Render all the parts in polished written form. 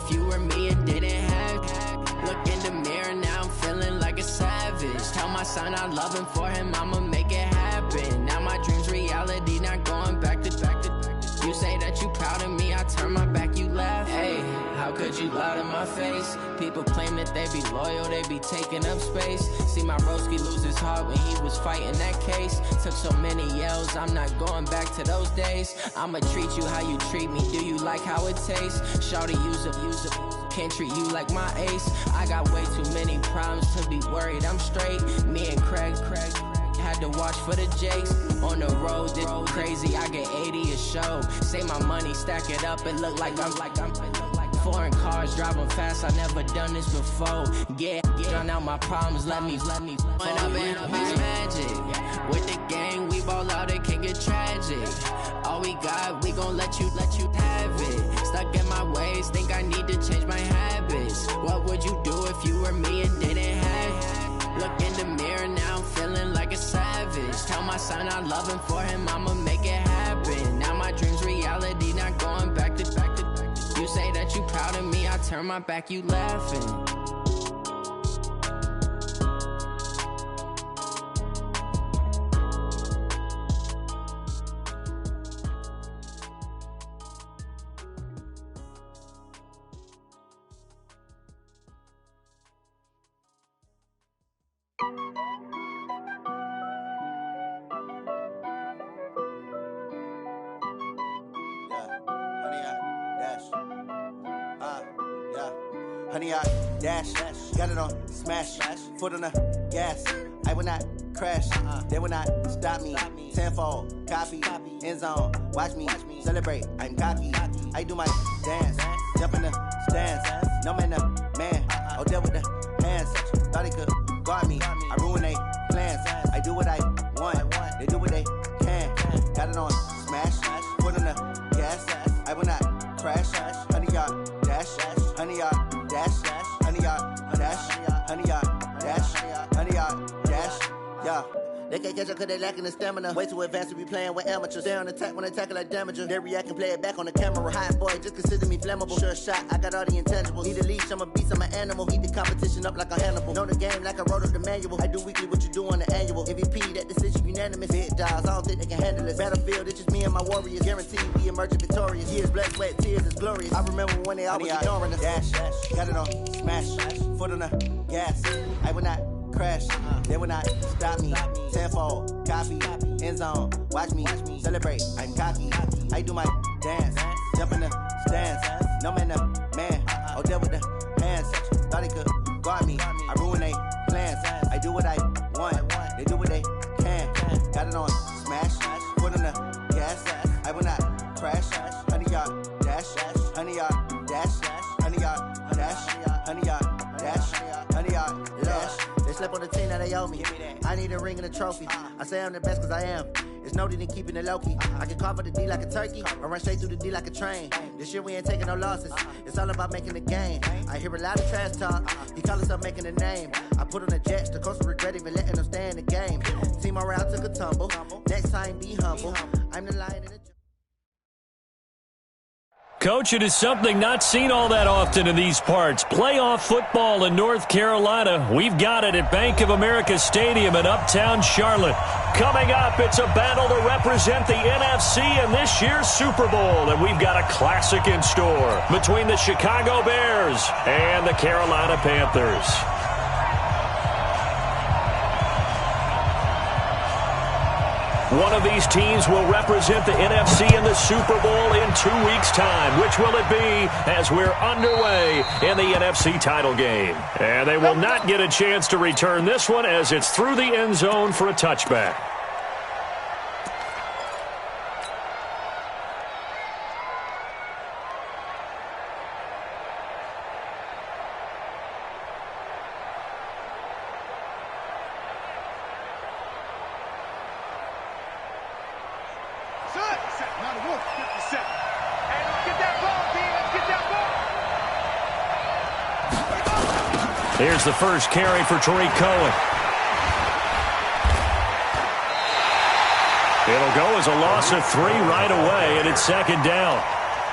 if you were me and didn't have? Look in the mirror, now I'm feeling like a savage. Tell my son I love him, for him I'ma make it happen. Now my dream's reality, not going back to. You say that you proud of me, I turn my back, you laugh. Hey, how could you lie to my face? People claim that they be loyal, they be taking up space. See my broski lose his heart when he was fighting that case. Took so many yells, I'm not going back to those days. I'ma treat you how you treat me, do you like how it tastes? Shawty, use it, can't treat you like my ace. I got way too many problems to be worried, I'm straight. Me and Craig had to watch for the Jakes. On the road, this crazy, I get 80 a show. Say my money, stack it up, it look like I'm foreign cars, driving fast, I never done this before. Yeah, drown out my problems, let me When up and up is magic. With the gang, we ball out, it can get tragic. All we got, we gon' let you have it. Stuck in my ways, think I need to change my habits. What would you do if you were me and didn't have? Look in the mirror, now I'm feeling like a savage. Tell my son I love him, for him I'ma make it happen. Now my dream's reality, not going back to. You say that you proud of me, I turn my back, you laughing. Honey, I dash, got it on smash, foot on the gas. I will not crash, they will not stop me. Tenfold, copy, end zone, watch me celebrate. I'm cocky, I do my dance, jump in the stands. No man, the man, oh, deal with the hands. Thought he could guard me, I ruin they plans. I do what I want, they do what they can. Got it on smash, foot on the gas. I will not crash, honey, y'all dash, honey, y'all dash, honey, y'all dash, honey, y'all dash, honey, y'all dash, yeah. They can't catch up cause they lacking the stamina. Way too advanced to be playing with amateurs. Stay on attack when I tackle like damager. They react and play it back on the camera. Hot boy, just consider me flammable. Sure shot, I got all the intangibles. Need a leash, I'm a beast, I'm an animal. Heat the competition up like a Hannibal. Know the game like I wrote up the manual. I do weekly what you do on the annual. MVP, that decision unanimous. Big dials, I don't think they can handle it. Battlefield, it's just me and my warriors. Guaranteed we emerging victorious. Years, blood, sweat, tears, it's glorious. I remember when they always ignoring us. Dash, got it on smash, foot on the gas. I will not crash, they will not stop me. Tenfold, copy, end zone, watch me celebrate. I'm cocky, I do my dance, jump in the stands. No man, the man, oh, deal with the hands. Thought he could guard me, I ruin they plans. I do what I want, they do what they can. Got it on smash, foot on the gas. I will not crash, honey, y'all dash, honey, y'all dash, honey, y'all dash, honey, y'all dash, honey, y'all dash. They slept on the team that they owe me. I need a ring and a trophy. I say I'm the best cause I am. It's no need in keeping it low-key. I can carve up the D like a turkey or run straight through the D like a train. This year we ain't taking no losses. It's all about making the game. I hear a lot of trash talk. He call himself making a name. I put on the jets. The coach will regret even letting them stay in the game. Team morale took a tumble. Next time be humble. I'm the lion in the... Coach, it is something not seen all that often in these parts. Playoff football in North Carolina. We've got it at Bank of America Stadium in Uptown Charlotte. Coming up, it's a battle to represent the NFC in this year's Super Bowl. And we've got a classic in store between the Chicago Bears and the Carolina Panthers. One of these teams will represent the NFC in the Super Bowl in 2 weeks' time. Which will it be as we're underway in the NFC title game? And they will not get a chance to return this one as it's through the end zone for a touchback. Here's the first carry for Tariq Cohen. It'll go as a loss of 3 right away, and it's second down.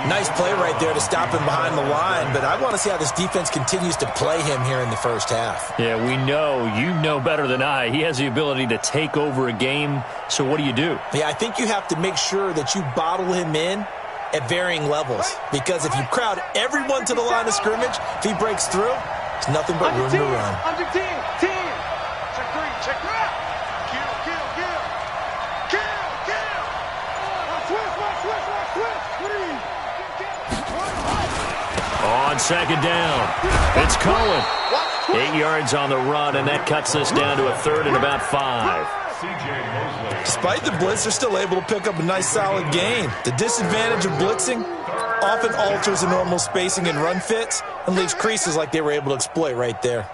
Nice play right there to stop him behind the line, but I want to see how this defense continues to play him here in the first half. Yeah, we know. You know better than I. He has the ability to take over a game, so what do you do? Yeah, I think you have to make sure that you bottle him in at varying levels, because if you crowd everyone to the line of scrimmage, if he breaks through, it's nothing but room to run. Under 10. Check 3, check 3. Kill. Switch. On second down, it's Cohen. 8 yards on the run, and that cuts us down to a third and about 5. Despite the blitz, they're still able to pick up a nice solid gain. The disadvantage of blitzing often alters the normal spacing and run fits and leaves creases like they were able to exploit right there.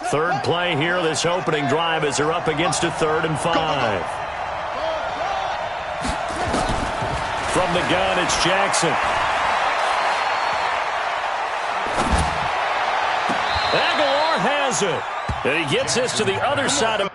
Third play here, this opening drive, as they're up against a 3rd and 5. From the gun, it's Jackson. Aguilar has it. And he gets this to the other side of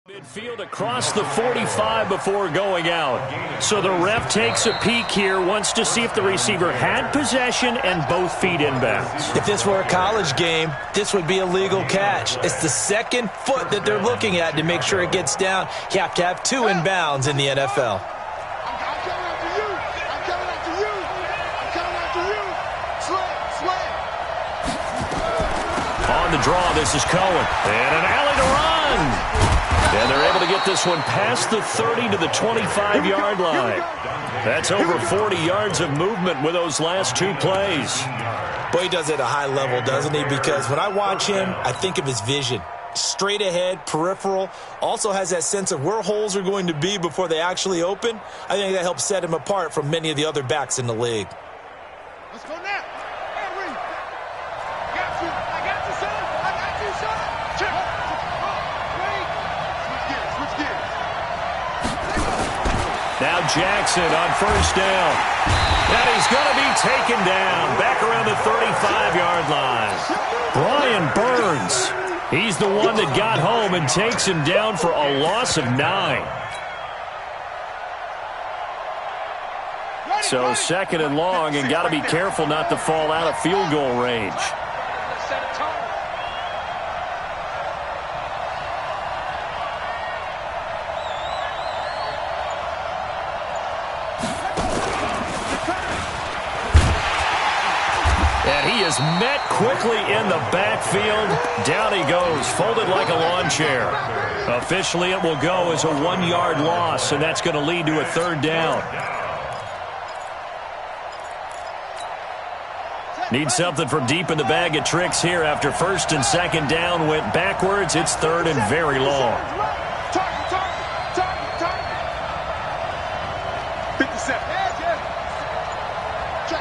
midfield across the 45 before going out. So the ref takes a peek here, wants to see if the receiver had possession and both feet inbounds. If this were a college game, this would be a legal catch. It's the second foot that they're looking at to make sure it gets down. You have to have 2 inbounds in the NFL. On the draw, this is Cohen. And an alley to run. And they're able to get this one past the 30 to the 25-yard line. That's over 40 yards of movement with those last 2 plays. Boy, he does it at a high level, doesn't he? Because when I watch him, I think of his vision. Straight ahead, peripheral. Also has that sense of where holes are going to be before they actually open. I think that helps set him apart from many of the other backs in the league. Let's go now. Henry. I got you, son. I got you, son. Check. Wait. Switch gears. Now Jackson on first down. And he's going to be taken down back around the 35-yard line. Brian Burns. He's the one that got home and takes him down for a loss of 9. So 2nd and long, and got to be careful not to fall out of field goal range. And he is met quickly in the backfield. Down he goes, folded like a lawn chair. Officially, it will go as a 1-yard loss, and that's going to lead to a 3rd down. Need something from deep in the bag of tricks here after 1st and 2nd down went backwards. It's 3rd and very long. Target. 57. Check.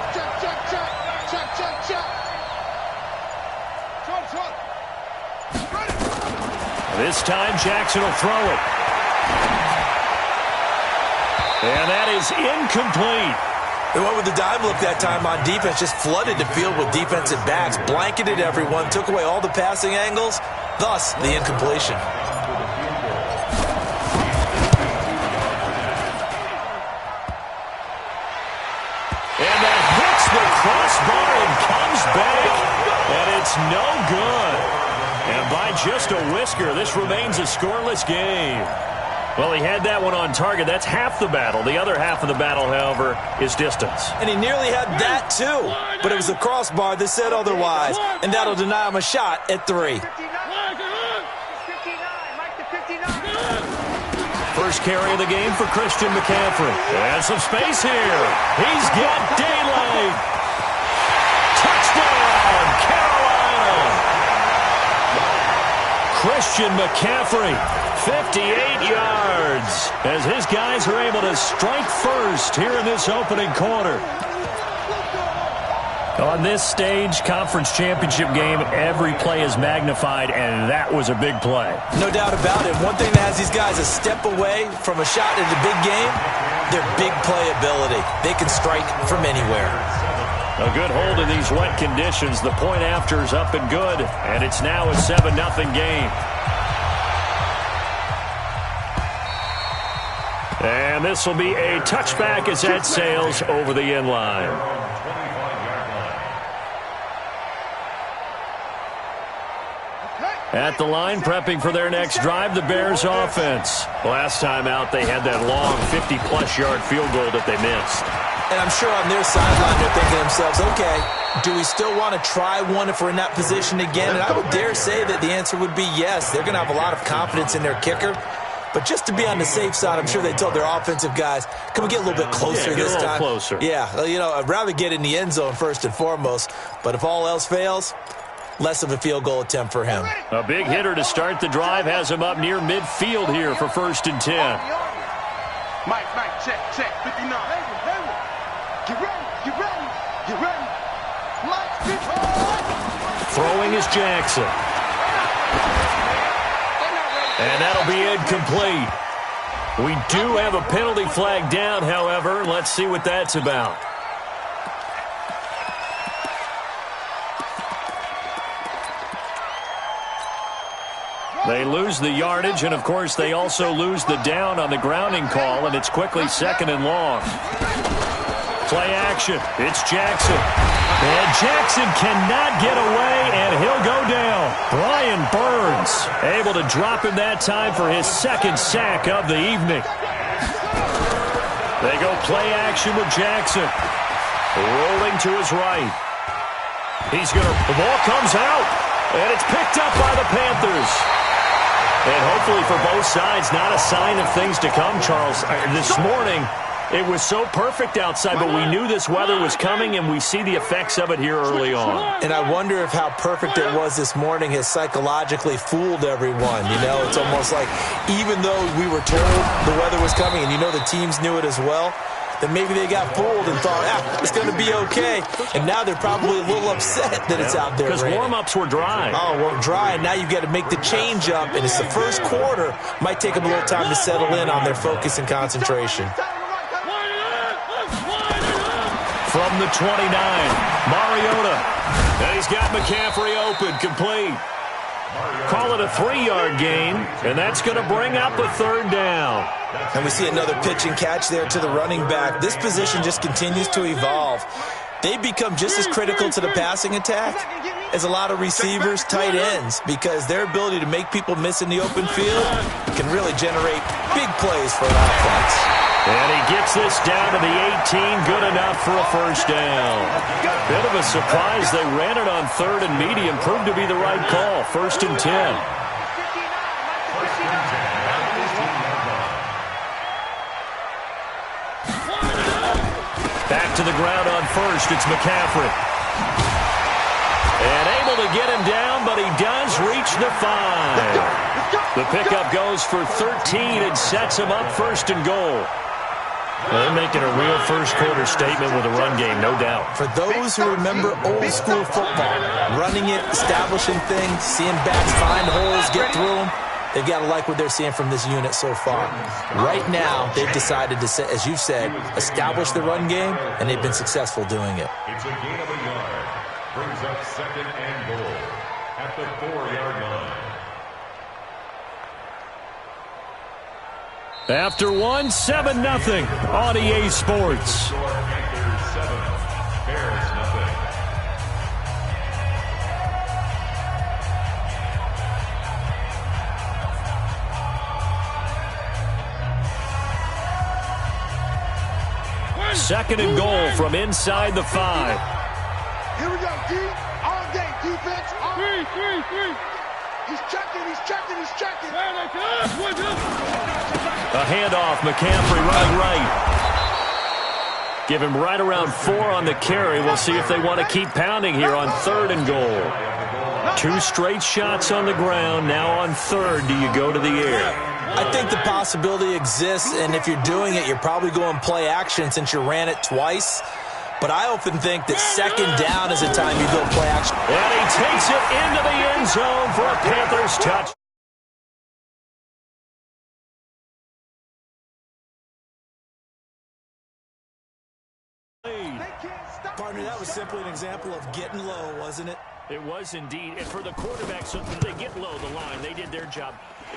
This time Jackson will throw it. And that is incomplete. They went with the dime look that time on defense, just flooded the field with defensive backs, blanketed everyone, took away all the passing angles, thus the incompletion. And that hits the crossbar and comes back, and it's no good. And by just a whisker, this remains a scoreless game. Well, he had that one on target. That's half the battle. The other half of the battle, however, is distance. And he nearly had that, too. But it was a crossbar that said otherwise. And that'll deny him a shot at 3. First carry of the game for Christian McCaffrey. And some space here. He's got daylight. Touchdown, Carolina. Christian McCaffrey, 58 yards, as his guys are able to strike first here in this opening quarter. On this stage, conference championship game, every play is magnified, and that was a big play. No doubt about it. One thing that has these guys a step away from a shot in the big game, their big playability. They can strike from anywhere. A good hold in these wet conditions. The point after is up and good, and it's now a 7-0 game. And this will be a touchback as that sails over the end line. At the line, prepping for their next drive, the Bears offense. Last time out, they had that long 50-plus yard field goal that they missed. And I'm sure on their sideline, they're thinking to themselves, okay, do we still want to try one if we're in that position again? And I would dare say that the answer would be yes. They're going to have a lot of confidence in their kicker. But just to be on the safe side, I'm sure they told their offensive guys, can we get a little bit closer this time? Closer. Yeah, you know, I'd rather get in the end zone first and foremost. But if all else fails, less of a field goal attempt for him. A big hitter to start the drive has him up near midfield here for 1st and 10. Mike, check, 59. Get ready. Mike, Throwing is Jackson. And that'll be incomplete. We do have a penalty flag down, however. Let's see what that's about. They lose the yardage, and, of course, they also lose the down on the grounding call, and it's quickly 2nd and long. Play action. It's Jackson. And Jackson cannot get away, and he'll go down. Brian Burns able to drop him that time for his 2nd sack of the evening. They go play action with Jackson. Rolling to his right. The ball comes out, and it's picked up by the Panthers. And hopefully for both sides, not a sign of things to come, Charles. This morning, it was so perfect outside, but we knew this weather was coming, and we see the effects of it here early on. And I wonder if how perfect it was this morning has psychologically fooled everyone. You know, it's almost like even though we were told the weather was coming, and you know the teams knew it as well, then maybe they got fooled and thought, it's going to be okay. And now they're probably a little upset that it's out there. Because warm-ups were dry. Oh, well, dry. And now you've got to make the change up. And it's the first quarter. Might take them a little time to settle in on their focus and concentration. From the 29, Mariota. And he's got McCaffrey open, complete. Call it a 3-yard gain, and that's going to bring up a 3rd down. And we see another pitch and catch there to the running back. This position just continues to evolve. They become just as critical to the passing attack as a lot of receivers, tight ends, because their ability to make people miss in the open field can really generate big plays for an offense. And he gets this down to the 18, good enough for a 1st down. Bit of a surprise. They ran it on 3rd and medium, proved to be the right call. 1st and 10. Back to the ground on 1st, it's McCaffrey. And able to get him down, but he does reach the 5. The pickup goes for 13 and sets him up 1st and goal. Well, they're making a real first-quarter statement with a run game, no doubt. For those who remember old-school football, running it, establishing things, seeing backs find holes, get through them, they've got to like what they're seeing from this unit so far. Right now, they've decided to, as you said, establish the run game, and they've been successful doing it. It's a gain of a yard. Brings up 2nd and goal at the 4-yard line. After 1, 7-0 on EA Sports. Panthers 7, Bears 2nd and goal from inside the 5. Here we go, D. All day, defense. Three. He's checking. A handoff, McCaffrey running right. Give him right around 4 on the carry. We'll see if they want to keep pounding here on 3rd and goal. 2 straight shots on the ground. Now on 3rd, do you go to the air? I think the possibility exists, and if you're doing it, you're probably going play action since you ran it twice. But I often think that 2nd down is the time you go play action. And he takes it into the end zone for a Panthers touch. Partner, that was simply an example of getting low, wasn't it? It was indeed. And for the quarterback, so they get low the line. They did their job.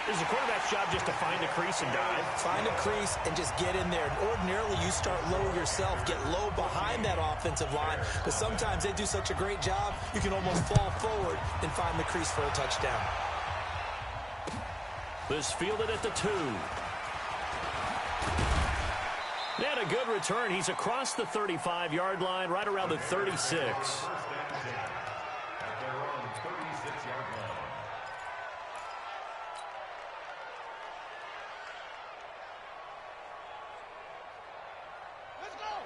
It's the quarterback's job just to find a crease and dive. Find a crease and just get in there. And ordinarily, you start low yourself, get low behind that offensive line. But sometimes they do such a great job, you can almost fall forward and find the crease for a touchdown. This fielded at the 2. And a good return. He's across the 35-yard line, right around the 36.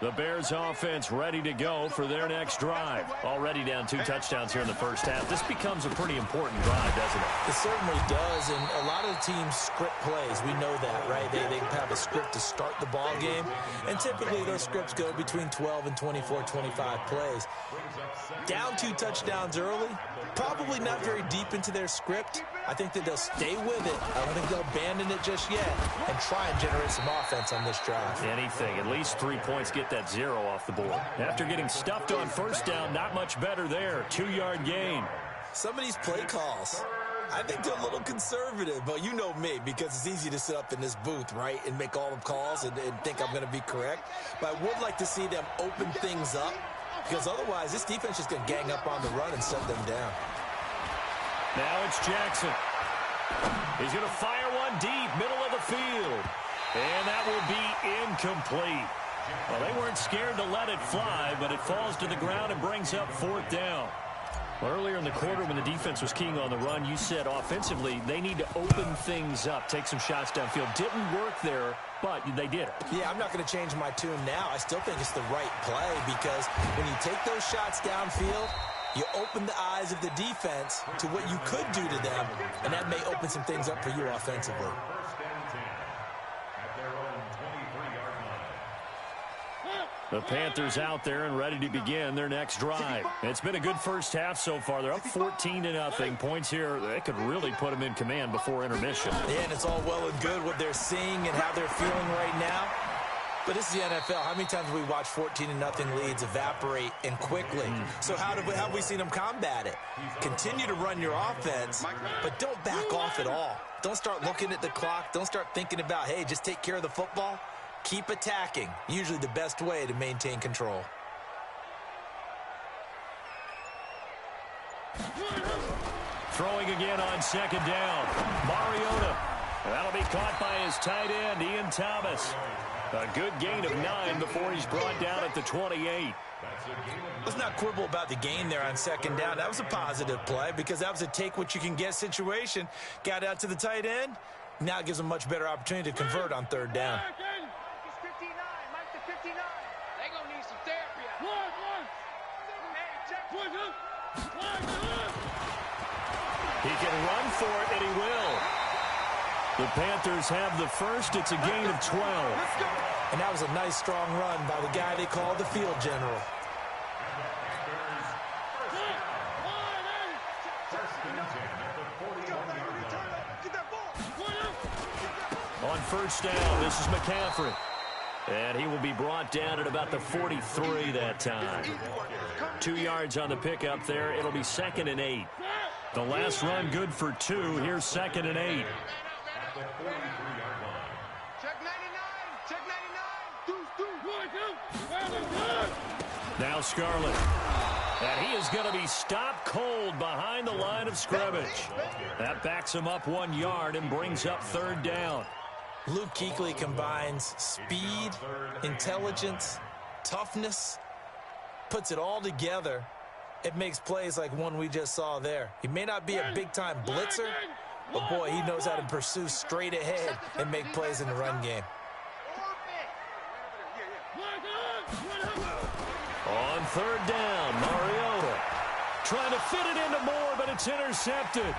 The Bears offense ready to go for their next drive. Already down 2 touchdowns here in the first half. This becomes a pretty important drive, doesn't it? It certainly does, and a lot of the teams script plays. We know that, right? They have a script to start the ball game, and typically those scripts go between 12 and 24, 25 plays. Down 2 touchdowns early, probably not very deep into their script. I think that they'll stay with it. I don't think they'll abandon it just yet and try and generate some offense on this drive. Anything, at least 3 points, get that 0 off the board. After getting stuffed on first down, not much better there. 2-yard gain. Some of these play calls, I think they're a little conservative, but you know me, because it's easy to sit up in this booth, right, and make all the calls and think I'm going to be correct. But I would like to see them open things up, because otherwise this defense is going to gang up on the run and shut them down. Now it's Jackson. He's going to fire one deep, middle of the field. And that will be incomplete. Well, they weren't scared to let it fly, but it falls to the ground and brings up 4th down. Well, earlier in the quarter when the defense was keying on the run, you said offensively they need to open things up, take some shots downfield. Didn't work there, but they did it. Yeah, I'm not going to change my tune now. I still think it's the right play because when you take those shots downfield, you open the eyes of the defense to what you could do to them, and that may open some things up for you offensively. The Panthers out there and ready to begin their next drive. It's been a good first half so far. They're up 14-0. Points here, they could really put them in command before intermission. Yeah, and it's all well and good what they're seeing and how they're feeling right now. But this is the NFL. How many times have we watched 14-0 leads evaporate and quickly? So how have we seen them combat it? Continue to run your offense, but don't back off at all. Don't start looking at the clock. Don't start thinking about, hey, just take care of the football. Keep attacking. Usually the best way to maintain control. Throwing again on 2nd down. Mariota. That'll be caught by his tight end, Ian Thomas. A good gain of 9 before he's brought down at the 28. Let's not quibble about the gain there on 2nd down. That was a positive play because that was a take-what-you-can-get situation. Got out to the tight end. Now it gives him a much better opportunity to convert on 3rd down. He can run for it, and he will. The Panthers have the first. It's a gain of 12. And that was a nice, strong run by the guy they call the field general. On 1st down, this is McCaffrey. And he will be brought down at about the 43 that time. 2 yards on the pickup there. It'll be 2nd and 8. The last run good for 2. Here's 2nd and 8. Now Scarlett. And he is going to be stopped cold behind the line of scrimmage. That backs him up 1 yard and brings up 3rd down. Luke Kuechly combines speed, intelligence, toughness, puts it all together. It makes plays like one we just saw there. He may not be a big-time blitzer, but boy, he knows how to pursue straight ahead and make plays in the run game. On 3rd down, Mariota trying to fit it into Moore, but it's intercepted.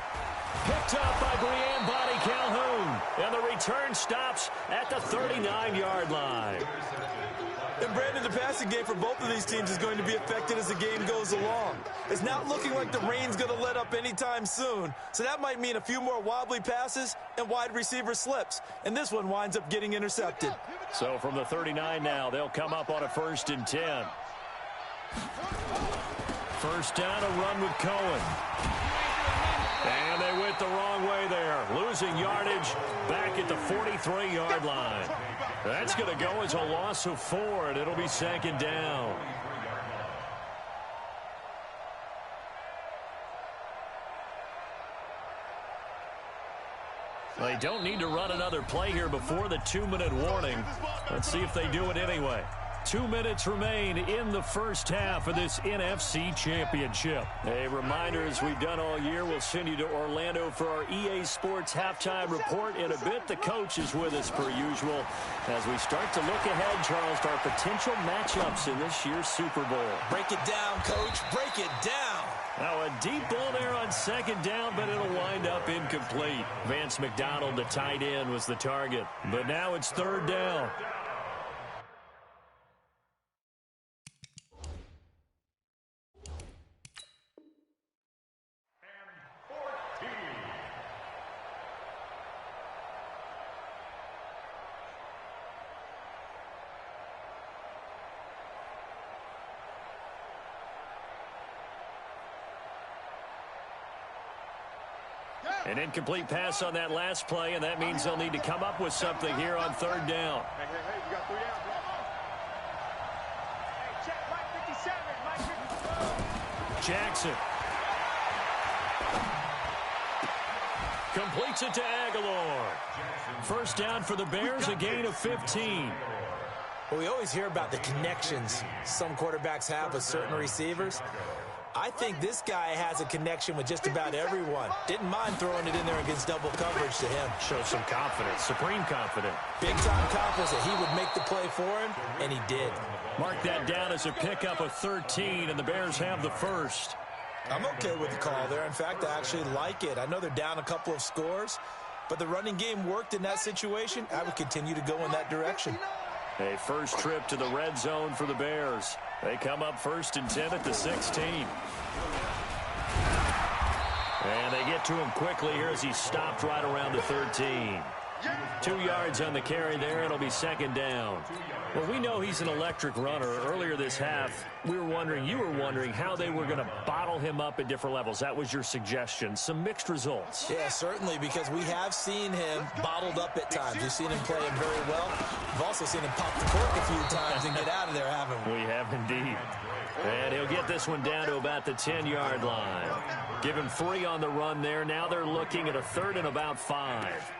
Picked up by Brian Body Calhoun. And the return stops at the 39-yard line. And Brandon, the passing game for both of these teams is going to be affected as the game goes along. It's not looking like the rain's going to let up anytime soon. So that might mean a few more wobbly passes and wide receiver slips. And this one winds up getting intercepted. So from the 39 now, they'll come up on a 1st and 10. First down, a run with Cohen. And they went the wrong way there. Losing yardage back at the 43-yard line. That's going to go as a loss of 4, and it'll be second down. They don't need to run another play here before the 2-minute warning. Let's see if they do it anyway. 2 minutes remain in the first half of this NFC Championship. A reminder, as we've done all year, we'll send you to Orlando for our EA Sports halftime report in a bit. The coach is with us per usual as we start to look ahead, Charles, to our potential matchups in this year's Super Bowl. Break it down, Coach. Break it down. Now a deep ball there on second down, but it'll wind up incomplete. Vance McDonald, the tight end, was the target. But now it's third down. An incomplete pass on that last play, and that means they'll need to come up with something here on third down. Hey, you got 3 downs. Hey, check Mike 57. Jackson. Completes it to Aguilar. First down for the Bears, a gain of 15. Well, we always hear about the connections some quarterbacks have with certain receivers. I think this guy has a connection with just about everyone. Didn't mind throwing it in there against double coverage to him. Shows some confidence, supreme confidence. Big-time confidence that he would make the play for him, and he did. Mark that down as a pickup of 13, and the Bears have the first. I'm okay with the call there. In fact, I actually like it. I know they're down a couple of scores, but the running game worked in that situation. I would continue to go in that direction. A first trip to the red zone for the Bears. They come up 1st and 10 at the 16. And they get to him quickly here as he stopped right around the 13. 2 yards on the carry there. It'll be second down. Well, we know he's an electric runner. Earlier this half, you were wondering how they were going to bottle him up at different levels. That was your suggestion. Some mixed results. Yeah, certainly, because we have seen him bottled up at times. We've seen him play him very well. We've also seen him pop the cork a few times and get out of there, haven't we? We have indeed. And he'll get this one down to about the 10-yard line. Give him 3 on the run there. Now they're looking at a 3rd and about 5.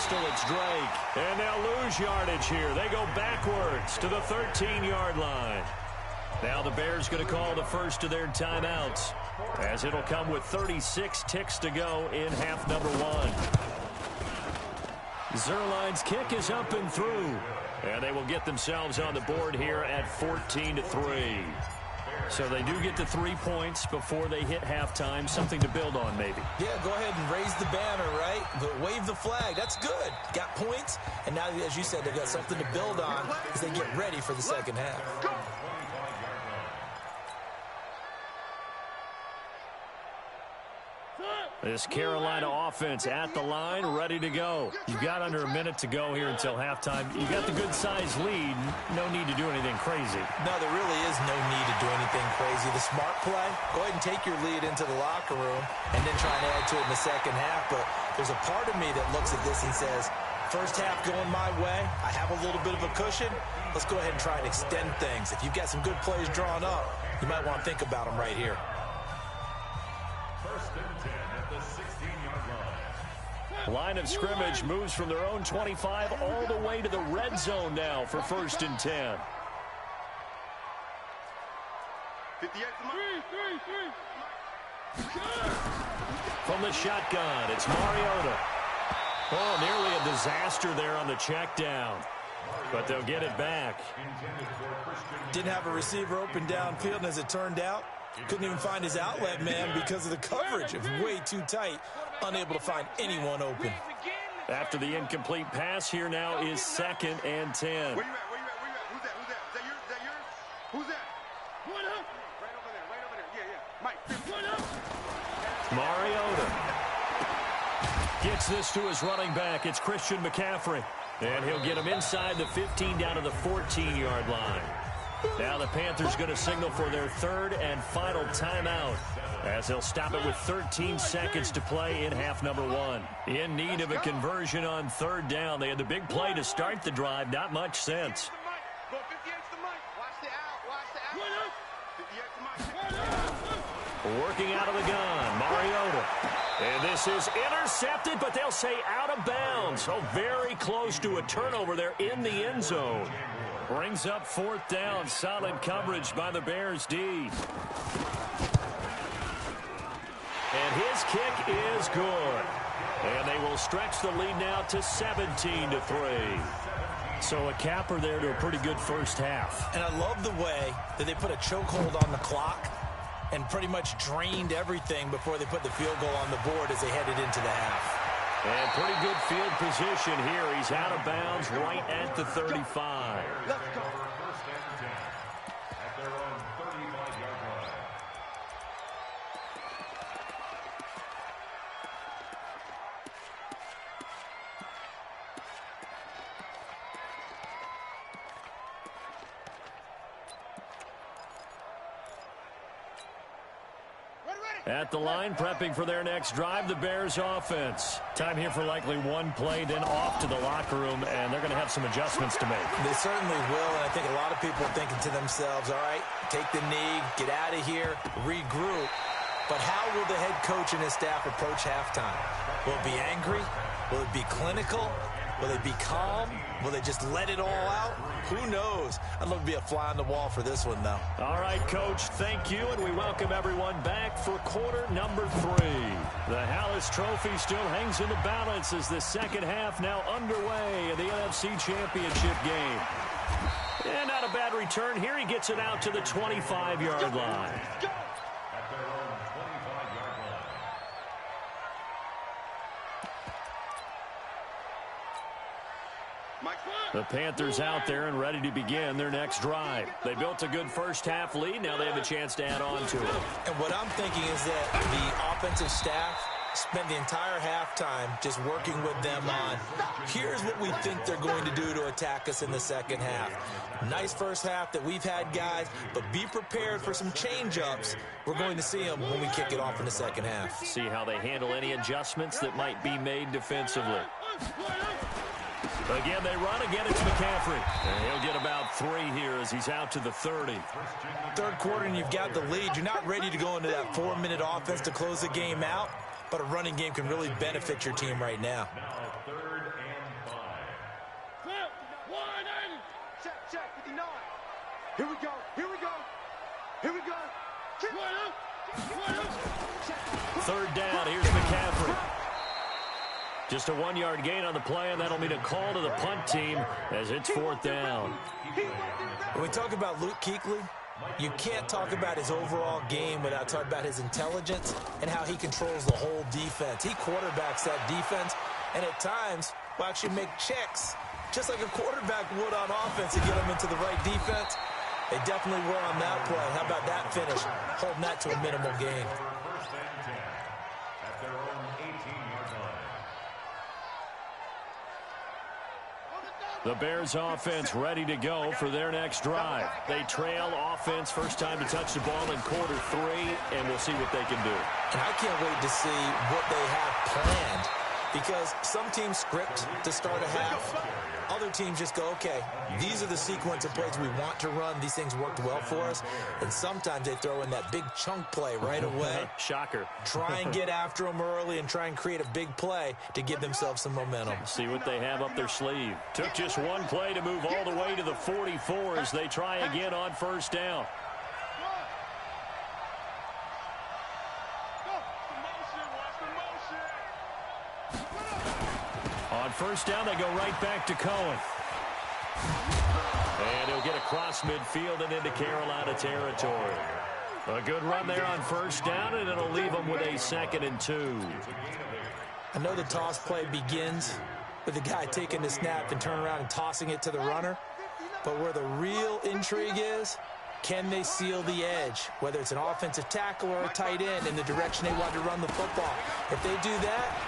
It's Drake, and they'll lose yardage here. They go backwards to the 13-yard line. Now the Bears going to call the first of their timeouts, as it'll come with 36 ticks to go in half number 1. Zerline's kick is up and through, and they will get themselves on the board here at 14-3. So they do get the 3 points before they hit halftime. Something to build on, maybe. Yeah, go ahead and raise the banner, right? But wave the flag. That's good. Got points, and now, as you said, they've got something to build on as they get ready for the second half. This Carolina offense at the line, ready to go. You've got under a minute to go here until halftime. You got the good-sized lead. No need to do anything crazy. No, there really is no need to do anything crazy. The smart play, go ahead and take your lead into the locker room and then try and add to it in the second half. But there's a part of me that looks at this and says, first half going my way, I have a little bit of a cushion. Let's go ahead and try and extend things. If you've got some good plays drawn up, you might want to think about them right here. 1st and 10 at the 16-yard line. Line of scrimmage moves from their own 25 all the way to the red zone now for 1st and 10. 58 From the shotgun, it's Mariota. Oh, nearly a disaster there on the check down. But they'll get it back. Didn't have a receiver open downfield, and as it turned out, couldn't even find his outlet man because of the coverage. It was way too tight, unable to find anyone open. After the incomplete pass, here now is 2nd and 10. Where you at? Where you at? Where you at? Who's that? Who's that? Is that yours? Is that yours? Who's that? What up? Right over there. Right over there. Yeah, yeah. Mike. What up? Gets this to his running back. It's Christian McCaffrey. And he'll get him inside the 15 down to the 14-yard line. Now the Panthers going to signal for their third and final timeout, as they'll stop it with 13 seconds to play in half number one. In need of a conversion on third down. They had the big play to start the drive. Not much sense. Working out of the gun, Mariota. And this is intercepted, but they'll say out of bounds. So very close to a turnover there in the end zone. Brings up fourth down. Solid coverage by the Bears D. And his kick is good. And they will stretch the lead now to 17-3. So a capper there to a pretty good first half. And I love the way that they put a chokehold on the clock and pretty much drained everything before they put the field goal on the board as they headed into the half. And pretty good field position here. He's out of bounds right at the 35. Let's go. First and 10 at their own 35-yard line. At the line, prepping for their next drive, the Bears offense. Time here for likely one play, then off to the locker room, and they're going to have some adjustments to make. They certainly will, and I think a lot of people are thinking to themselves, all right, take the knee, get out of here, regroup. But how will the head coach and his staff approach halftime? Will it be angry? Will it be clinical? Will they be calm? Will they just let it all out? Who knows? I'd love to be a fly on the wall for this one, though. All right, Coach, thank you, and we welcome everyone back for quarter number 3. The Hallis Trophy still hangs in the balance as the second half now underway in the NFC Championship game. And not a bad return here. He gets it out to the 25-yard line. At their own 25-yard line. The Panthers out there and ready to begin their next drive. They built a good first-half lead. Now they have a chance to add on to it. And what I'm thinking is that the offensive staff spent the entire halftime just working with them on, here's what we think they're going to do to attack us in the second half. Nice first half that we've had, guys, but be prepared for some change-ups. We're going to see them when we kick it off in the second half. See how they handle any adjustments that might be made defensively. Again, they run. Again, it's McCaffrey. And he'll get about 3 here as he's out to the 30. Third quarter, and you've got the lead. You're not ready to go into that 4-minute offense to close the game out, but a running game can really benefit your team right now. Now third and 5. 180. Check, 59. Here we go. Here we go. Third down. Here's McCaffrey. Just a 1-yard gain on the play, and that'll mean a call to the punt team as it's fourth down. When we talk about Luke Kuechly, you can't talk about his overall game without talking about his intelligence and how he controls the whole defense. He quarterbacks that defense, and at times will actually make checks, just like a quarterback would on offense to get them into the right defense. They definitely were on that play. How about that finish? Holding that to a minimal gain. First and 10 at their own 18-yard line. The Bears offense ready to go for their next drive. They trail offense, first time to touch the ball in quarter 3, and we'll see what they can do. And I can't wait to see what they have planned, because some teams script to start a half. Other teams just go, okay, these are the sequence of plays we want to run. These things worked well for us. And sometimes they throw in that big chunk play right away. Shocker. Try and get after them early and try and create a big play to give themselves some momentum. See what they have up their sleeve. Took just one play to move all the way to the 44 as they try again on first down. On first down, they go right back to Cohen. And he'll get across midfield and into Carolina territory. A good run there on first down, and it'll leave them with a 2nd and 2. I know the toss play begins with the guy taking the snap and turning around and tossing it to the runner. But where the real intrigue is, can they seal the edge, whether it's an offensive tackle or a tight end, in the direction they want to run the football? If they do that,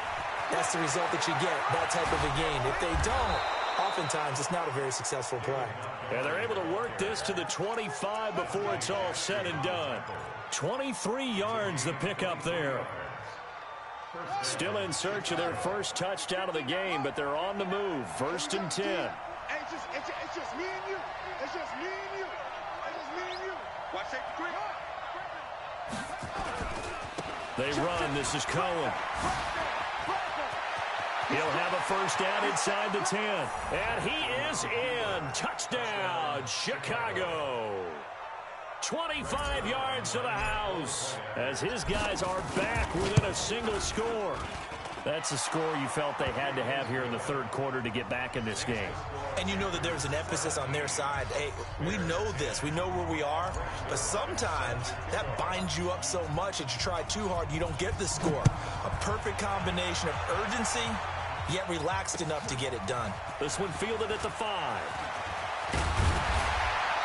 that's the result that you get, that type of a gain. If they don't, oftentimes it's not a very successful play. And they're able to work this to the 25 before it's all said and done. 23 yards the pickup there. Still in search of their first touchdown of the game, but they're on the move. 1st and 10. It's just me and you. It's just me and you. It's just me and you. Watch safety quick. They run. This is Cohen. He'll have a first down inside the 10. And he is in. Touchdown, Chicago. 25 yards to the house as his guys are back within a single score. That's a score you felt they had to have here in the third quarter to get back in this game. And you know that there's an emphasis on their side. Hey, we know this. We know where we are. But sometimes that binds you up so much that you try too hard, you don't get the score. A perfect combination of urgency, yet relaxed enough to get it done. This one fielded at the 5.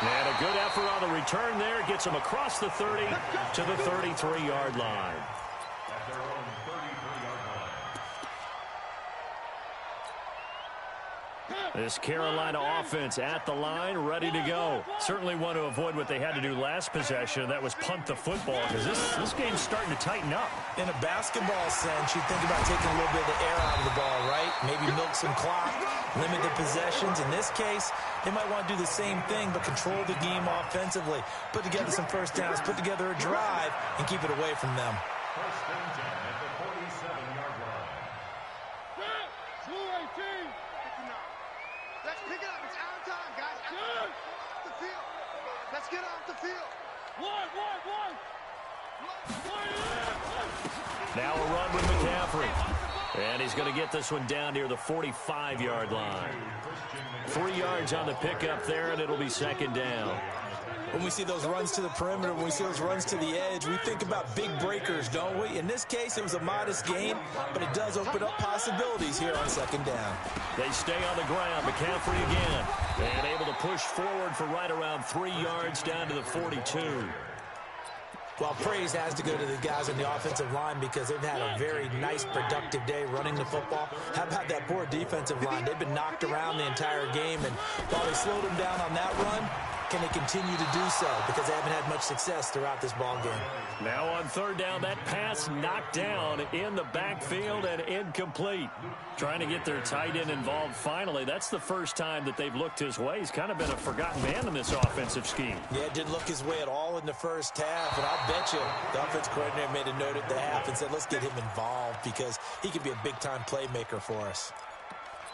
And a good effort on the return there. Gets him across the 30 to the 33-yard line. At their own 33-yard line. This Carolina offense at the line, ready to go. Certainly want to avoid what they had to do last possession, and that was punt the football, because this game's starting to tighten up. In a basketball sense, you think about taking a little bit of the air out of the ball, right? Maybe milk some clock, limit the possessions. In this case, they might want to do the same thing, but control the game offensively. Put together some first downs, put together a drive, and keep it away from them. 1st and 10 at the 47-yard line. Let's pick it up. It's our time, guys. Off the field. Let's get off the field. One. Now a run with McCaffrey. And he's going to get this one down near the 45-yard line. 3 yards on the pickup there, and it'll be 2nd down. When we see those runs to the perimeter, when we see those runs to the edge, we think about big breakers, don't we? In this case, it was a modest gain, but it does open up possibilities here on 2nd down. They stay on the ground. McCaffrey again. And able to push forward for right around 3 yards down to the 42. Well, praise has to go to the guys on the offensive line because they've had a very nice, productive day running the football. How about that poor defensive line? They've been knocked around the entire game, and while they slowed them down on that run, can they continue to do so? Because they haven't had much success throughout this ball game. Now on 3rd down, that pass knocked down in the backfield and incomplete. Trying to get their tight end involved finally. That's the first time that they've looked his way. He's kind of been a forgotten man in this offensive scheme. Yeah, it didn't look his way at all in the first half, and I'll bet you the offense coordinator made a note at the half and said, let's get him involved because he could be a big-time playmaker for us.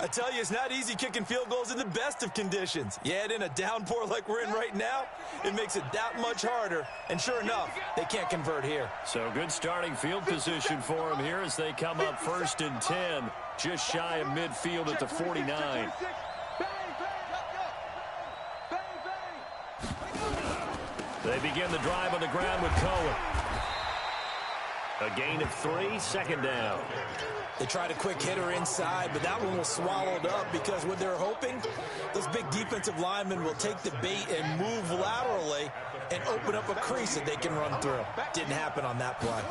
I tell you, it's not easy kicking field goals in the best of conditions. Yet in a downpour like we're in right now, it makes it that much harder. And sure enough, they can't convert here. So good starting field position for them here as they come up 1st and 10, just shy of midfield at the 49. They begin the drive on the ground with Cohen. A gain of 3, 2nd down. They tried a quick hitter inside, but that one was swallowed up because what they're hoping, those big defensive linemen will take the bait and move laterally and open up a crease that they can run through. Didn't happen on that play.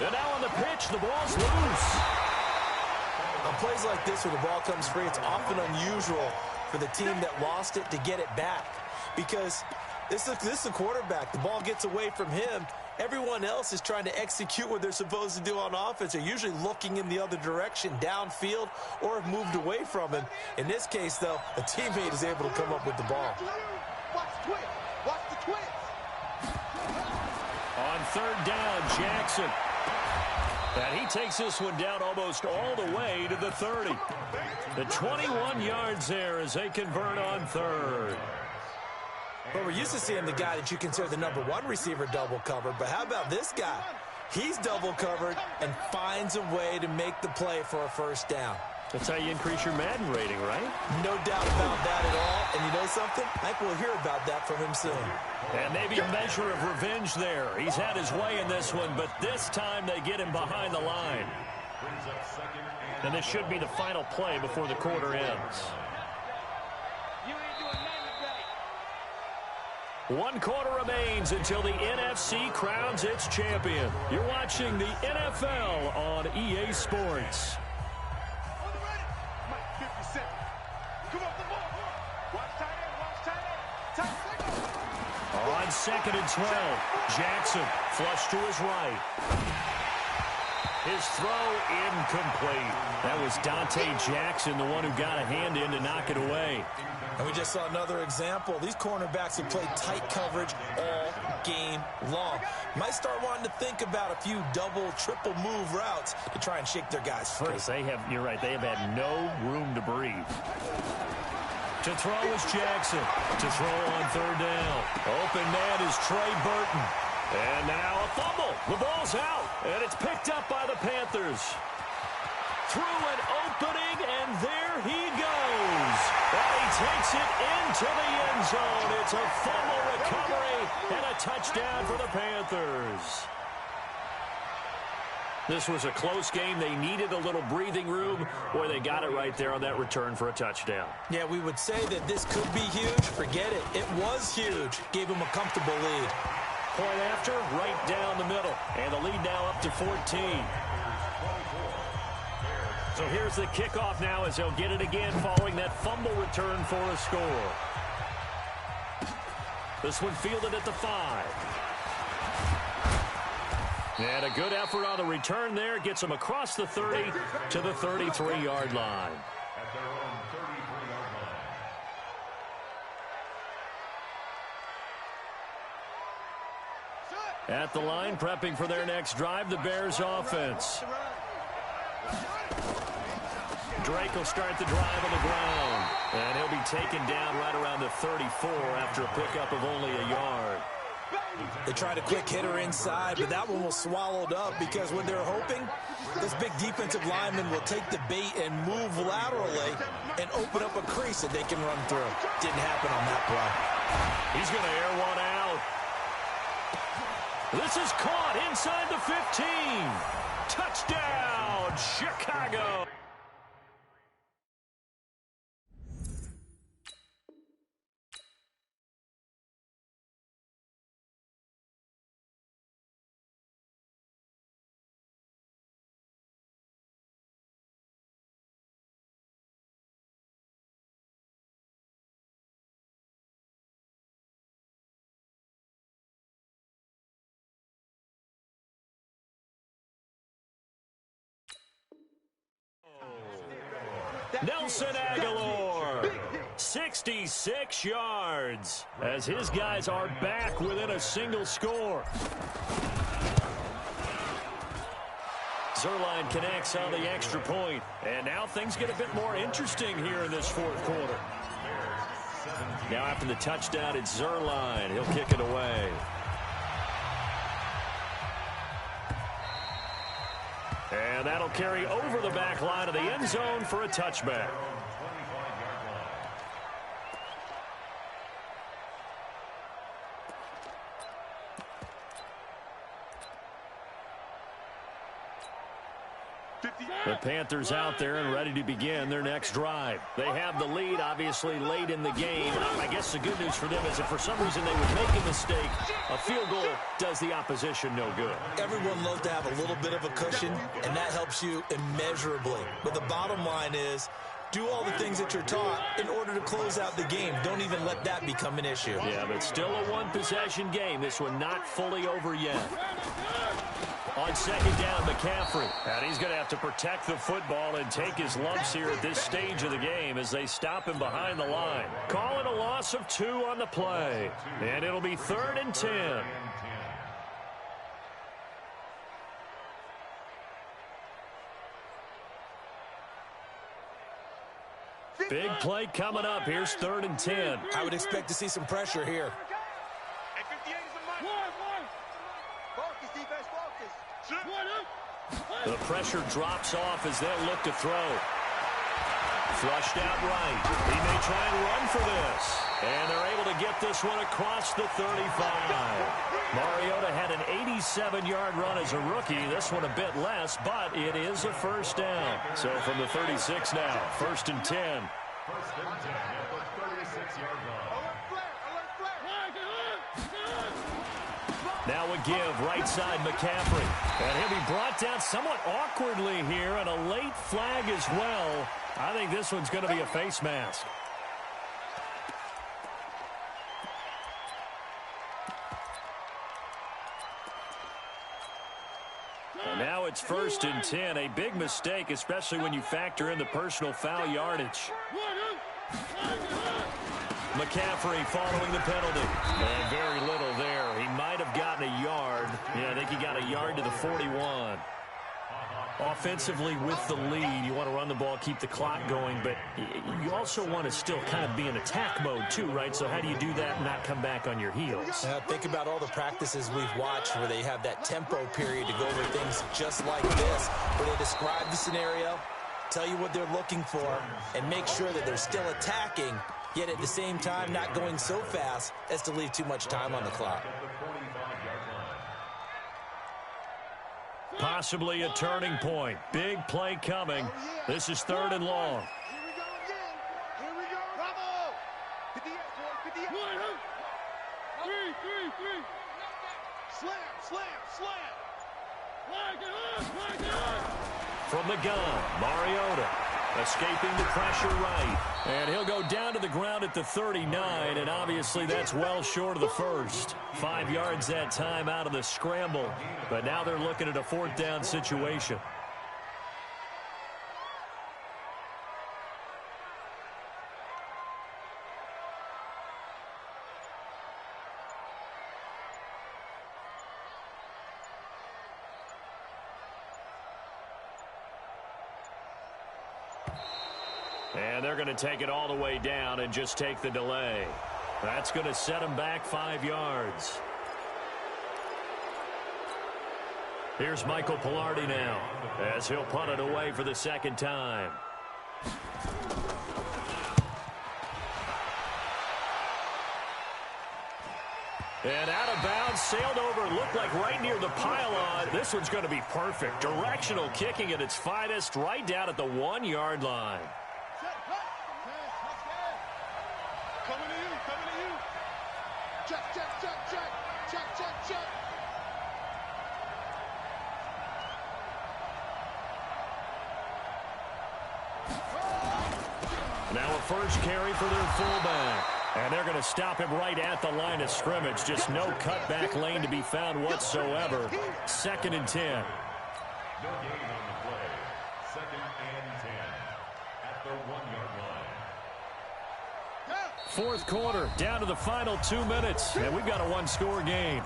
And now on the pitch, the ball's loose. On plays like this where the ball comes free, it's often unusual for the team that lost it to get it back because this is a quarterback. The ball gets away from him. Everyone else is trying to execute what they're supposed to do on offense. They're usually looking in the other direction, downfield, or have moved away from him. In this case, though, a teammate is able to come up with the ball. Watch the twist. Watch the twist. On 3rd down, Jackson. And he takes this one down almost all the way to the 30. The 21 yards there as they convert on 3rd. Well, we're used to seeing the guy that you consider the #1 receiver double covered, but how about this guy? He's double covered and finds a way to make the play for a first down. That's how you increase your Madden rating, right? No doubt about that at all. And you know something? I think we'll hear about that from him soon. And maybe a measure of revenge there. He's had his way in this one, but this time they get him behind the line. And this should be the final play before the quarter ends. 1 quarter remains until the NFC crowns its champion. You're watching the NFL on EA Sports. On 2nd and 12, Jackson flush to his right. His throw incomplete. That was Dante Jackson, the one who got a hand in to knock it away. And we just saw another example. These cornerbacks have played tight coverage all game long. Might start wanting to think about a few double, triple move routes to try and shake their guys free. You're right, they have had no room to breathe. To throw is Jackson. To throw on 3rd down. Open man is Trey Burton. And now a fumble. The ball's out. And it's picked up by the Panthers. Through an opening, and there he goes. And he takes it into the end zone. It's a fumble recovery and a touchdown for the Panthers. This was a close game. They needed a little breathing room. Boy, they got it right there on that return for a touchdown. Yeah, we would say that this could be huge. Forget it. It was huge. Gave him a comfortable lead. Point after, right down the middle. And the lead now up to 14. So here's the kickoff now as they'll get it again following that fumble return for a score. This one fielded at the 5. And a good effort on the return there. Gets them across the 30 to the 33-yard line. At their own 33-yard line. At the line, prepping for their next drive, the Bears offense. Drake will start the drive on the ground. And he'll be taken down right around the 34 after a pickup of only a yard. They tried a quick hitter inside, but that one was swallowed up because what they're hoping, this big defensive lineman will take the bait and move laterally and open up a crease that they can run through. Didn't happen on that play. He's going to air one out. This is caught inside the 15. Touchdown, Chicago. Nelson Aguilar, 66 yards, as his guys are back within a single score. Zuerlein connects on the extra point, and now things get a bit more interesting here in this 4th quarter. Now after the touchdown, it's Zuerlein. He'll kick it away. And that'll carry over the back line of the end zone for a touchback. The Panthers out there and ready to begin their next drive. They have the lead, obviously, late in the game. I guess the good news for them is if for some reason they would make a mistake, a field goal does the opposition no good. Everyone loves to have a little bit of a cushion, and that helps you immeasurably. But the bottom line is, do all the things that you're taught in order to close out the game. Don't even let that become an issue. Yeah, but still a one-possession game. This one not fully over yet. On 2nd down, McCaffrey. And he's going to have to protect the football and take his lumps here at this stage of the game as they stop him behind the line. Call it a loss of 2 on the play. And it'll be 3rd and 10. Big play coming up. Here's 3rd and 10. I would expect to see some pressure here. The pressure drops off as they'll look to throw. Flushed out right. He may try and run for this. And they're able to get this one across the 35. Mariota had an 87-yard run as a rookie. This one a bit less, but it is a 1st down. So from the 36 now, 1st and 10. 1st and 10 at the 36-yard line. Now a give, right side McCaffrey. And he'll be brought down somewhat awkwardly here, and a late flag as well. I think this one's going to be a face mask. And now it's 1st and 10. A big mistake, especially when you factor in the personal foul yardage. McCaffrey following the penalty. And very little there. He might have gotten a yard. Yeah, I think he got a yard to the 41. Offensively with the lead, you want to run the ball, keep the clock going, but you also want to still kind of be in attack mode too, right? So how do you do that and not come back on your heels? Think about all the practices we've watched where they have that tempo period to go over things just like this, where they describe the scenario, tell you what they're looking for, and make sure that they're still attacking, yet at the same time not going so fast as to leave too much time on the clock. Possibly a turning point. Big play coming. This is 3rd and long. Here we go again. Here we go. Bravo. 58, boy. 58. Three. Slam. Flag it up. From the gun, Mariota escaping the pressure right. And he'll go down to the ground at the 39, and obviously that's well short of the first. 5 yards that time out of the scramble. But now they're looking at a 4th down situation. And they're going to take it all the way down and just take the delay. That's going to set them back 5 yards. Here's Michael Pilardi now as he'll punt it away for the 2nd time. And out of bounds, sailed over, looked like right near the pylon. This one's going to be perfect. Directional kicking at its finest, right down at the 1-yard line. Coming to you. Check. Now a first carry for their fullback. And they're going to stop him right at the line of scrimmage. Just no cutback lane to be found whatsoever. 2nd and 10. No gain on the play. 2nd and 10 at the 1-yard line. 4th quarter, down to the final 2 minutes. And we've got a 1-score game.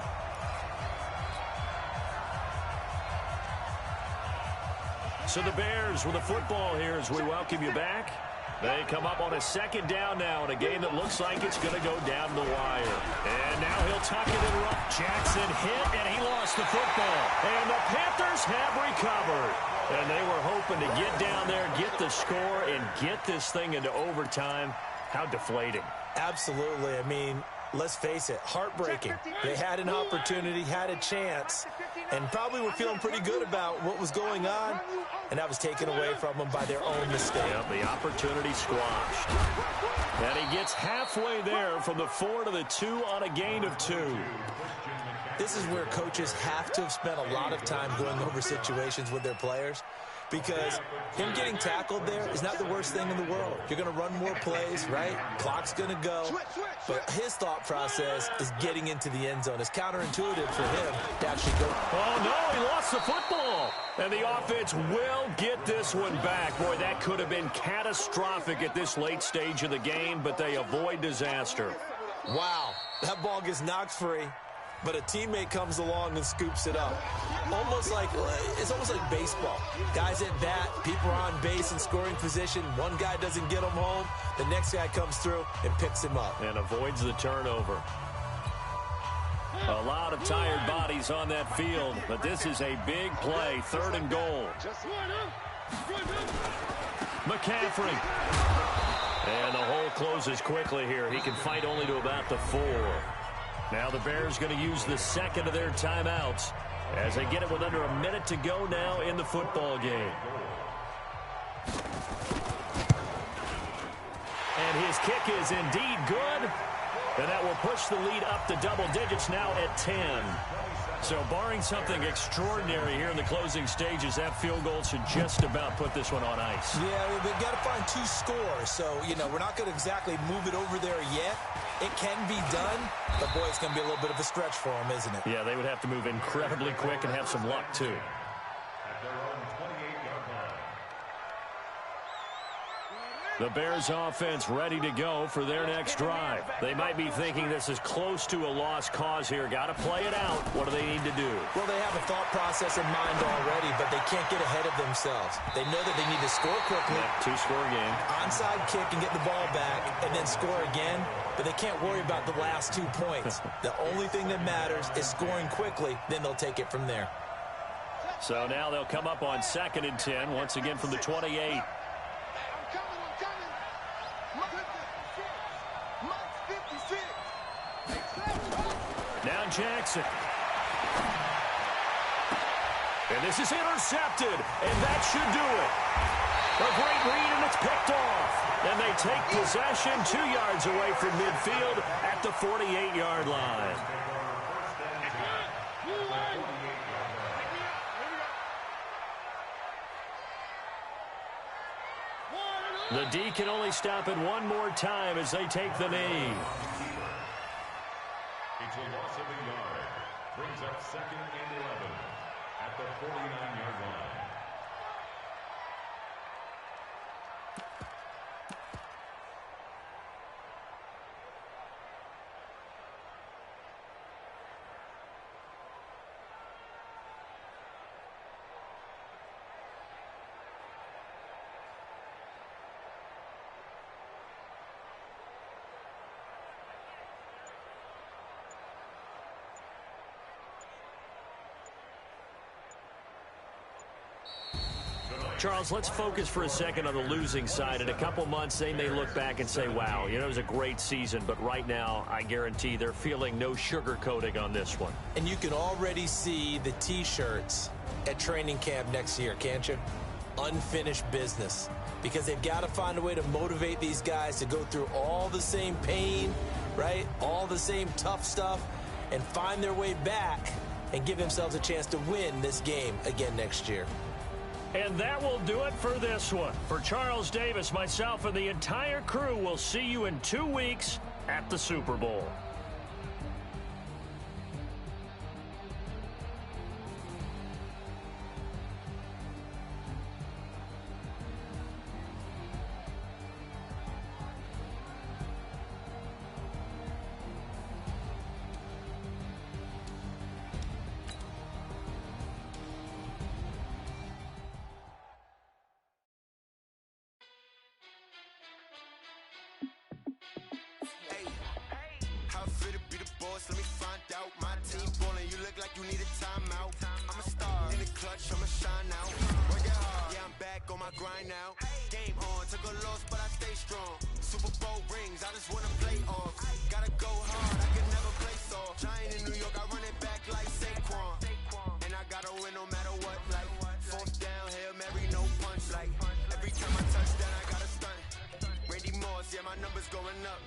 So the Bears with the football here as we welcome you back. They come up on a 2nd down now in a game that looks like it's going to go down the wire. And now he'll tuck it in rough. Jackson hit, and he lost the football. And the Panthers have recovered. And they were hoping to get down there, get the score, and get this thing into overtime. How deflating. Absolutely. I mean, let's face it, heartbreaking. They had an opportunity, had a chance, and probably were feeling pretty good about what was going on, and that was taken away from them by their own mistake. Yep, the opportunity squashed. And he gets halfway there from the 4 to the 2 on a gain of 2. This is where coaches have to have spent a lot of time going over situations with their players, because him getting tackled there is not the worst thing in the world. You're going to run more plays, right? Clock's going to go. But his thought process is getting into the end zone. It's counterintuitive for him to actually go. Oh, no, he lost the football. And the offense will get this one back. Boy, that could have been catastrophic at this late stage of the game, but they avoid disaster. Wow, that ball gets knocked free, but a teammate comes along and scoops it up. It's almost like baseball. Guys at bat, people are on base in scoring position. One guy doesn't get him home. The next guy comes through and picks him up. And avoids the turnover. A lot of tired bodies on that field, but this is a big play, 3rd and goal. McCaffrey. And the hole closes quickly here. He can fight only to about the 4. Now the Bears going to use the 2nd of their timeouts as they get it with under a minute to go now in the football game. And his kick is indeed good. And that will push the lead up to double digits now at 10. So barring something extraordinary here in the closing stages, that field goal should just about put this one on ice. Yeah, we've got to find 2 scores. So, we're not going to exactly move it over there yet. It can be done, but, boy, it's going to be a little bit of a stretch for them, isn't it? Yeah, they would have to move incredibly quick and have some luck, too. At their own 28-yard line. The Bears offense ready to go for their next drive. They might be thinking this is close to a lost cause here. Got to play it out. What do they need to do? Well, they have a thought process in mind already, but they can't get ahead of themselves. They know that they need to score quickly. Yeah, 2-score game. Onside kick and get the ball back and then score again, but they can't worry about the last 2 points. The only thing that matters is scoring quickly, then they'll take it from there. So now they'll come up on 2nd and 10, once again from the 28. Now Jackson. And this is intercepted, and that should do it. A great read, and it's picked off. And they take possession 2 yards away from midfield at the 48-yard line. The D can only stop it one more time as they take the knee. It's a loss of a yard. Brings up 2nd and 11 at the 49-yard line. Charles, let's focus for a second on the losing side. In a couple months, they may look back and say, wow, it was a great season. But right now, I guarantee they're feeling no sugarcoating on this one. And you can already see the T-shirts at training camp next year, can't you? Unfinished business. Because they've got to find a way to motivate these guys to go through all the same pain, right? All the same tough stuff, and find their way back and give themselves a chance to win this game again next year. And that will do it for this one. For Charles Davis, myself, and the entire crew, we'll see you in 2 weeks at the Super Bowl. Let me find out. My team ballin', you look like you need a timeout. I'm a star in the clutch, I'ma shine out. Working hard, yeah, I'm back on my grind now. Game on, took a loss, but I stay strong. Super Bowl rings, I just wanna play off. Gotta go hard, I can never play soft. Giant in New York, I run it back like Saquon. And I gotta win no matter what. Like 4th down, Hail Mary, no punch. Like every time I touch down, I gotta stunt. Randy Moss, yeah, my numbers going up.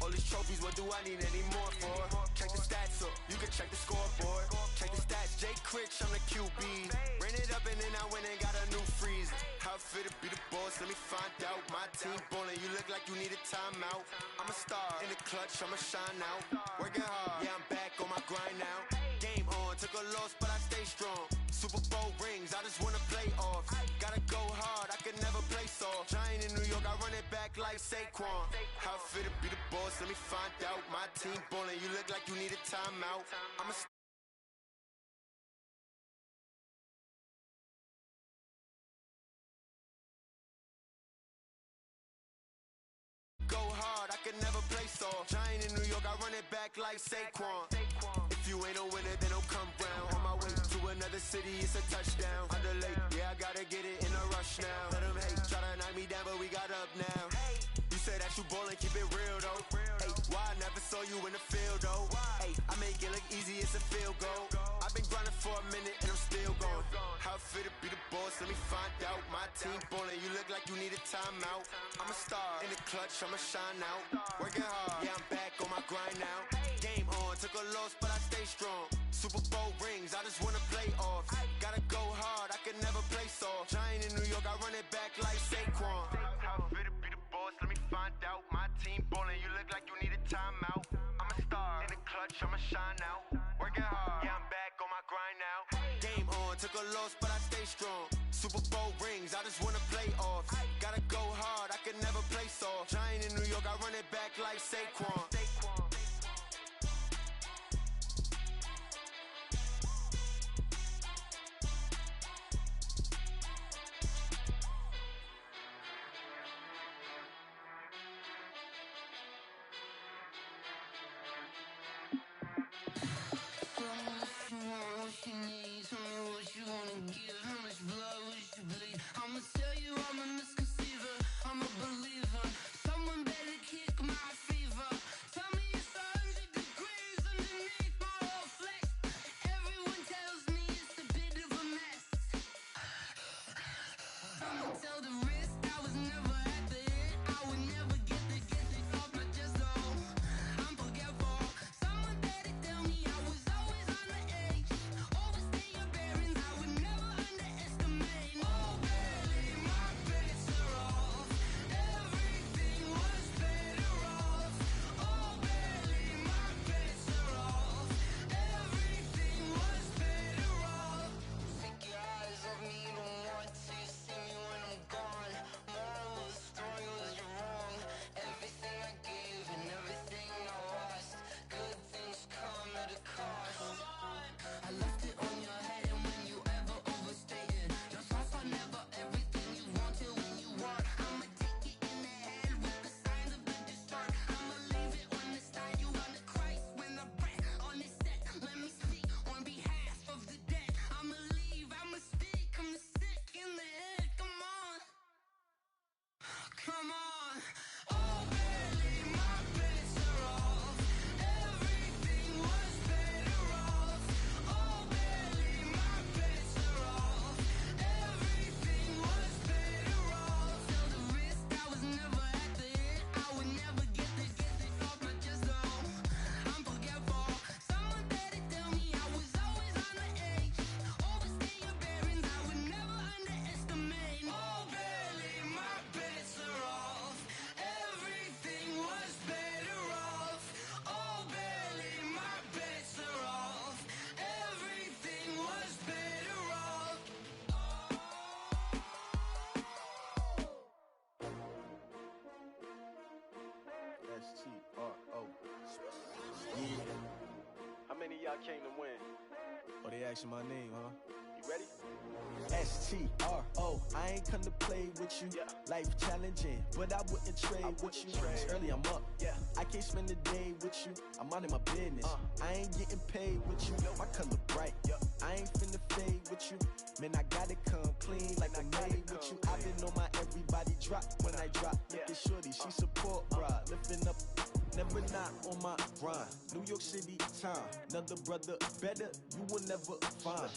All these trophies, what do I need any more for? Check the stats up, you can check the scoreboard. Check the stats, Jay Critch, I'm the QB. Ran it up and then I went and got a new freeze. How fit to be the boss, let me find out. My team ballin', you look like you need a timeout. I'm a star in the clutch, I'ma shine out. Working hard, yeah, I'm back on my grind now. Game on, took a loss, but I stay strong. Super Bowl rings, I just wanna play off. Gotta go hard, I can never play soft. Giant in New York, I run it back like Saquon. How fit to be the boss, let me find out. My team ballin', you look like you need a timeout. I'm a go hard, I can never play soft. Giant in New York, I run it back like Saquon. If you ain't a winner, then don't come round. On my way to another city, it's a touchdown. Underlay, yeah, I gotta get it in a rush now. Let them hate, try to knock me down, but we got up now. You say that you ballin', keep it real though. Hey, why I never saw you in the field though? Hey, Hey, I make it look easy, it's a field goal. I've been grinding for a minute and I'm still going. How it feel to be the boss, let me find out. My team ballin', you look like you need a timeout. I'm a star in the clutch, I'ma shine out. Working hard, yeah, I'm back on my grind now. Game on, took a loss, but I stay strong. Super Bowl rings, I just wanna play off. Gotta go hard, I can never play soft. Giant in New York, I run it back like Saquon. How it feel to be the boss, let me find out. My team ballin', you look like you need a timeout. I'm a star in the clutch, I'ma shine out. Working hard, yeah, I'm back on my grind now. Game on, took a loss, but I stay strong. Super Bowl rings, I just wanna play off. Gotta go hard, I can never play soft. Giant in New York, I run it back like Saquon. What you need, tell me what you wanna give. How much blood would you bleed? I'ma tell you I'm a misconceiver, I'm a believer. Someone better kick my fever. Tell me it's 100 degrees underneath my whole flesh. Everyone tells me it's a bit of a mess. I'ma tell the risk I was never at the end. I would never get it off my chest though. I'm forgetful. Someone better tell me I was always on the edge. Overstay your bearings, I would never underestimate. Oh baby, my bets are off. Everything was better off. Oh baby, my bets are off. Everything was better off. Take your eyes off me, don't want to see me when I'm gone. Moral of the story was you're wrong. Everything I gave and everything I lost. Good things come at a cost. I left it on your head, and when you ever overstated, your thoughts are never everything you wanted when you want. I'ma take it in the head with the signs of the distort. I'ma leave it on the side. You wanna Christ when I breath on this set. Let me speak on behalf of the dead. I'ma leave, I'ma speak. I'm the sick in the head. Come on, come on. Oh baby, my bets are off. Everything was better off. Oh baby, my bets are off. Everything was better off. Tell the risk I was never at the end. I would never get it off my chest though. I'm forgetful. Someone better tell me I was always on the edge. Overstay your bearings, I would never underestimate. Oh baby, my bets are off. Everything was better off. Oh baby, my bets are off. Everything was better off. S-T-R-O. Yeah. How many of y'all came to win? Oh, they asking my name, huh? You ready? S-T-R-O. I ain't come to play with you. Life challenging, but I wouldn't trade with you. It's early, I'm up. I can't spend the day with you. I'm out in my business. I ain't getting paid with you. My color bright. I ain't finna fade with you. Man, I gotta come clean like I made with you. I've been on my everybody drop when I drop. Look at shorty, she support bra. Lifting up, never not on my grind. New York City time. Another brother better, you will never find.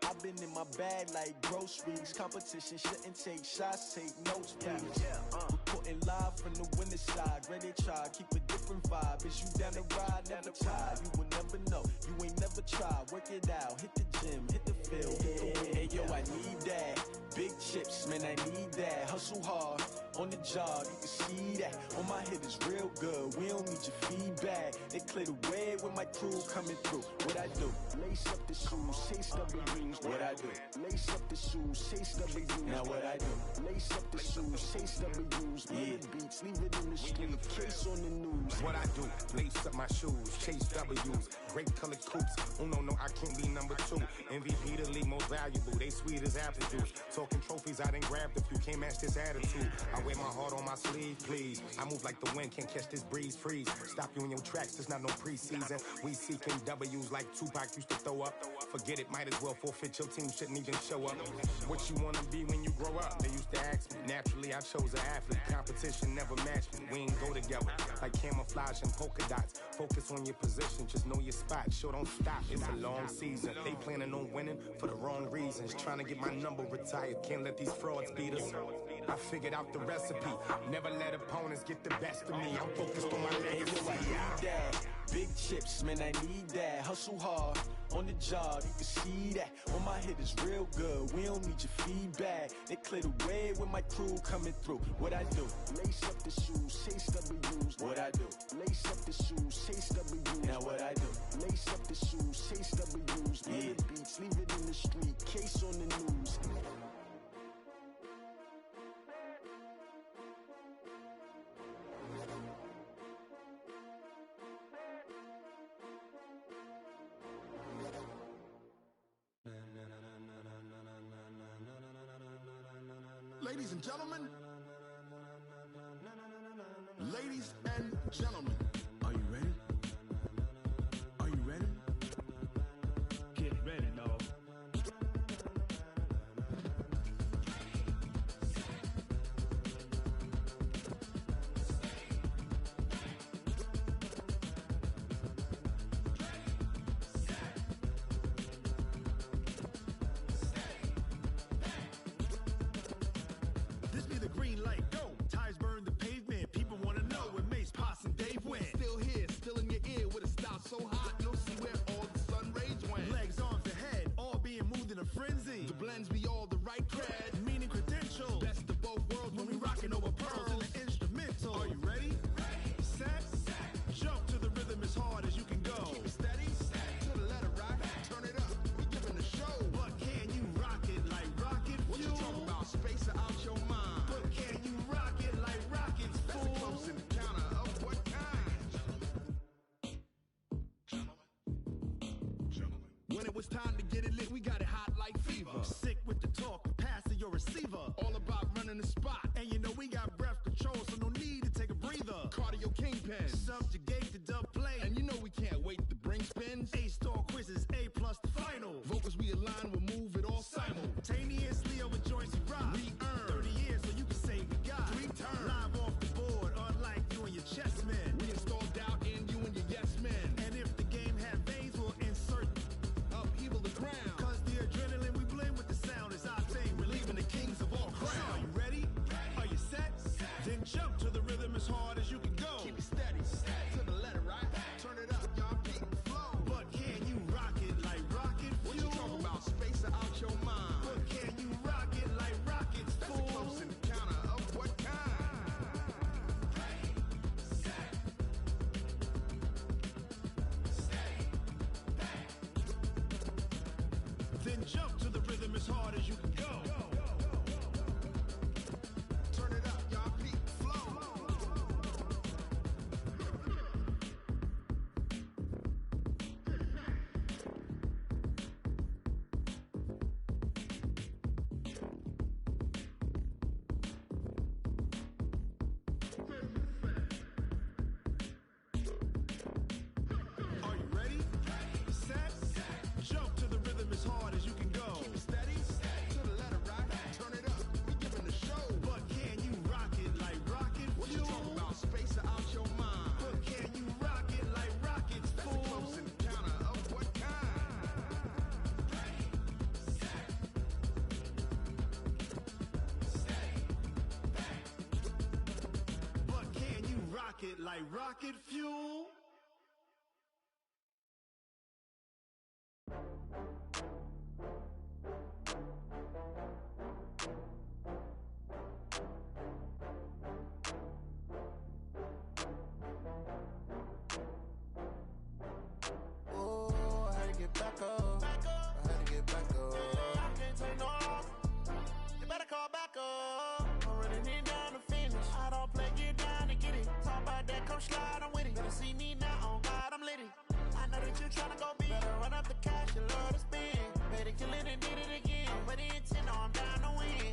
I've been in my bag like groceries. Competition shouldn't take shots, take notes, please. Reporting live from the winning side. Ready to try, keep a different vibe. Is you down the ride, never tired. You will never know, you ain't never tried. Work it out, hit the gym, hit the field, hit the win. Hey yo, I need that. Big chips, man, I need that. Hustle hard, on the job, you can see that. On my hit is real good, we don't need your feedback. They clear the way with my crew coming through. What I do? Lace up the shoes, chase W's. What I do? Lace up the shoes, chase W's. Now what I do? Lace up the shoes, chase W's. Yeah, beats, leave it in the street, case on the news. What I do? Lace up my shoes, chase W's. Great colored coops. Oh no, I can't be number 2. MVP the league most valuable. They sweet as apple juice. Talk talking trophies, I done grabbed a few. Can't match this attitude. I wear my heart on my sleeve, please. I move like the wind, can't catch this breeze, freeze. Stop you in your tracks, there's not no preseason. We seeking W's like Tupac used to throw up. Forget it, might as well forfeit, your team shouldn't even show up. What you wanna be when you grow up? They used to ask me. Naturally, I chose an athlete. Competition never matched me. We ain't go together like camouflage and polka dots. Focus on your position, just know your spot. Sure, don't stop, it's a long season. They planning on winning for the wrong reasons. Trying to get my number retired, can't let these frauds beat us. I figured out the recipe. Never let opponents get the best of me. I'm focused on my legacy. Big chips, man, I need that. Hustle hard on the job, you can see that. On my hit is real good, we don't need your feedback. They clear the way with my crew coming through. What I do? Lace up the shoes, chase W's. What I do? Lace up the shoes, chase W's. Now what I do? Lace up the shoes, chase W's. Yeah. The beats, leave it in the street, case on the news. Ladies and gentlemen, ladies and gentlemen, are you ready? Are you ready? Get ready, dog. This be the green light, go. Tires burn the pavement. People want to know where Mace, Poss, and Dave went. Still here, still in your ear with a style so hot, you'll see where all the sun rays went. Legs, arms, and head, all being moved in a frenzy. The blends be all the right cred, meaning credentials. Best of both worlds when we rockin' over pearls in the instrumental. Are you ready? Set, jump to the rhythm as hard as you can go. Keep it steady, to the letter right, turn it up, we giving the show. But can you rock it like rocket fuel? What you talking about, space or out your mind? But can you rock it like rockets, fool? That's a close encounter of what kind? Gentlemen. When it was time to get it lit, we got it hot like fever. Sick with the talk, pass to your receiver. All about running the spot. And you know we got breath control, so no need to take a breather. Cardio kingpin, subjugate the dub play. And you know we can't wait to bring spins. A-star quizzes, A+ the final. Vocals we align, we'll move it all simultaneously over joints we rock. We earn 30 years, so you can say we got 3 turns. Live off the board, unlike you and your chess men. We install doubt in you and your yes men. And if the game had veins, we'll insert upheaval the ground. Cause the adrenaline we blend with the sound is our thing, relieving the kings of all crowns. So are you ready? Are you set? Then jump to the rhythm as hard as you can go. Keep it steady, to the letter right. Turn it up, y'all, keep it flow. But can you rock it like rocket fuel? What you talking about, space or out your mind? But can you rock it like rockets, fool? That's a close encounter of what kind? Then jump to the rhythm as hard as you can go. Turn it up, y'all, peak flow. Are you ready? Set, jump to the rhythm as hard as you can go. Keep it steady, to the letter right. Turn it up, we giving the show. But can you rock it like rocket fuel? What you talking about, space or out your mind? But can you rock it like rockets, fool? That's a close encounter of what kind? But can you rock it like rocket fuel? Oh, I had to get back up. I had to get back up. I can't take no loss. You better call back up. I'm running it down to finish. I don't play, get down to get it. Talk about that, come slide, I'm with it. Better see me now, on God, I'm litty. I know that you tryna go big. Better run up the cash, you love to spend. Better kill it and did it again. But the intent, no, I'm down to win.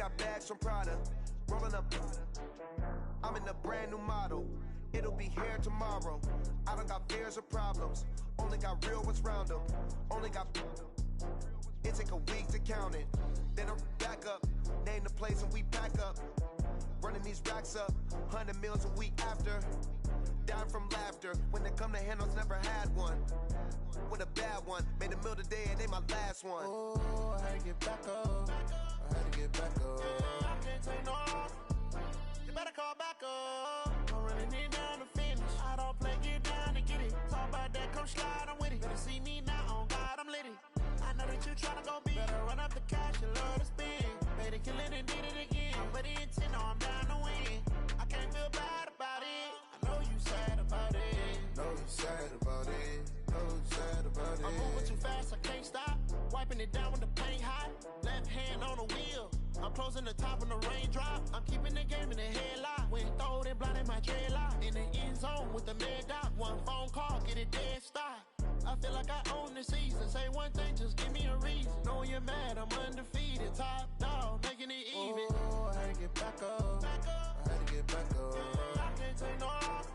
got bags from Prada. Rolling up. I'm in a brand new model. It'll be here tomorrow. I don't got fears or problems. Only got real ones round them. Only got. It take a week to count it. Then I'm back up. Name the place and we pack up. Running these racks up. 100 meals a week after. Down from laughter. When they come to handles, never had one. With a bad one. Made a meal today and they my last one. Oh, I had to get back up. I had to get back up. I can't take no off. You better call back up. I'm running it down to finish. I don't play, get down to get it. Talk about that, come slide, I'm with it. Better see me now, on God, I'm litty. I know that you tryna go big. Better run up the cash, you love to spend. Made it, kill it, and did it again. But the intent, no, I'm down to win. I can't feel bad about it. I know you sad about it. Know you sad about it. Know you sad about it. I'm moving too fast, I can't stop. Wiping it down with the paint hot. Left hand on the wheel. I'm closing the top when the raindrop. I'm keeping the game in the headlock. When throwed and blinded my dreadlock. In the end zone with the mad dot. One phone call, get it dead stop. I feel like I own the season. Say one thing, just give me a reason. Knowing you're mad, I'm undefeated. Top dog, making it even. Oh, I had to get back up. I had to get back up. I can't take no off.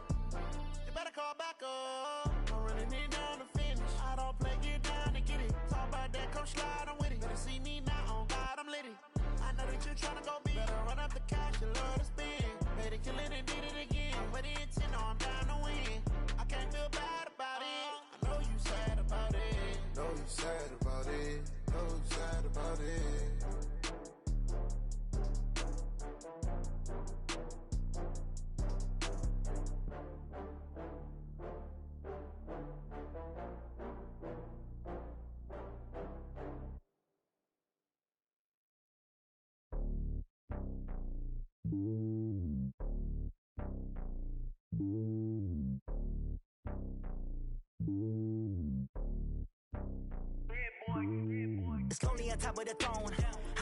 You better call back up. I'm running it down to finish. I don't play, get down to get it. Talk about that, come slide, I'm with it. Better see me now, on God, I'm litty. I know that you tryna go big. Better run up the cash, you love to spend. Made it, kill it, and did it again. But the intent, no, I'm down to win. I can't feel bad about it. I know you sad about it. Know you sad about it. Know you sad about it. It's lonely on top of the throne.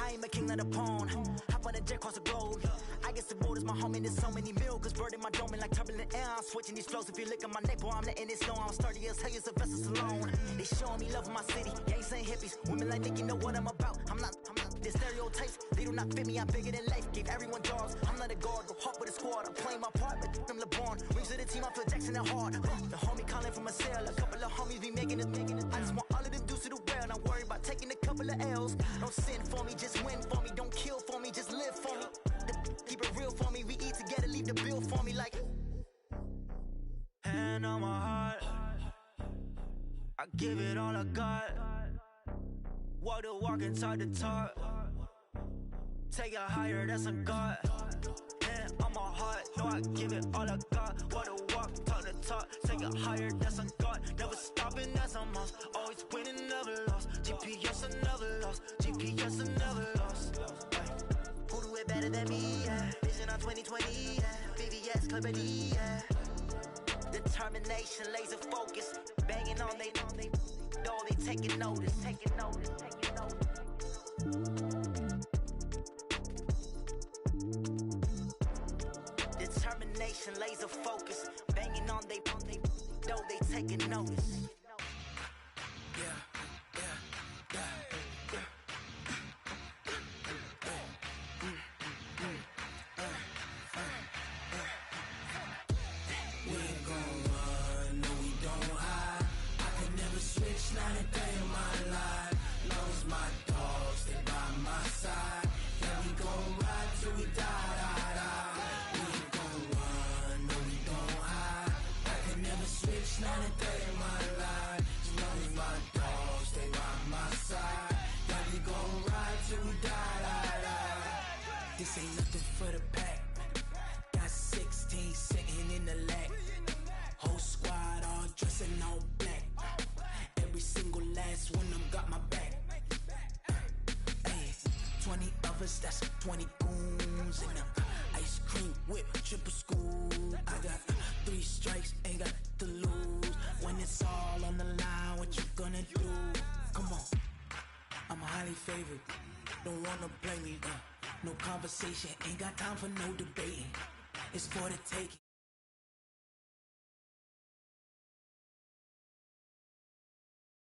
I am a king of the pawn. Hop on a jet across the globe. I guess the road is my home and there's so many milk. Bird in my dome and like turbulent air. I'm switching these flows. If you look at my neck, boy, I'm letting it snow. I'm sturdy as hell, as a vessel alone. They showing me love in my city. Gangs and hippies. Women like Nick, you know what I'm about. I'm not the stereotypes. They do not fit me. I'm bigger than life. Gave everyone jobs. I'm not a guard. Go hard with a squad. I'm playing my part, but I'm LeBron. Rings to the team. I feel Jackson and hard. The homie calling from a cell. A couple of homies be making it. I just want all of them dudes to the well. Not worry about taking a couple of L's. Don't sin for me, just win for me. Don't kill for me, just live for me. Keep it real for me. We eat together, leave the bill for me like. Hand on my heart, I give it all I got. Walk the walk and talk the talk. Take it higher, that's a God. Hand on my heart, no, I give it all I got. Walk the walk, talk the talk. Take it higher, that's a God. Never stopping, that's a must. Always winning, never lost. GPS, I never lost. GPS, I never lost. Who do it better than me? Yeah. Vision on 2020. Yeah. VVS, Clarity. Yeah. Determination, laser focus. Banging on they know they taking notice. Taking notice. Taking notice. Determination, laser focus. Banging on they know they taking notice. Not a day in my life. Long as my dogs stay by my side. Yeah, we gon' ride till we die. We ain't gon' run, no, we gon' hide. I can never switch, not a day in my life. As long as my dogs stay by my side. Yeah, we gon' ride till we die. This ain't nothing for the pack. Got 16 sitting in the lag. Whole squad all dressing all black. Every single last one of them got my back. Hey, 20 of us, that's 20 goons in them. Ice cream whip, triple scoop. I got 3 strikes, ain't got to lose. When it's all on the line, what you gonna do? Come on, I'm highly favored. Don't wanna play me, no conversation. Ain't got time for no debating. It's for the taking.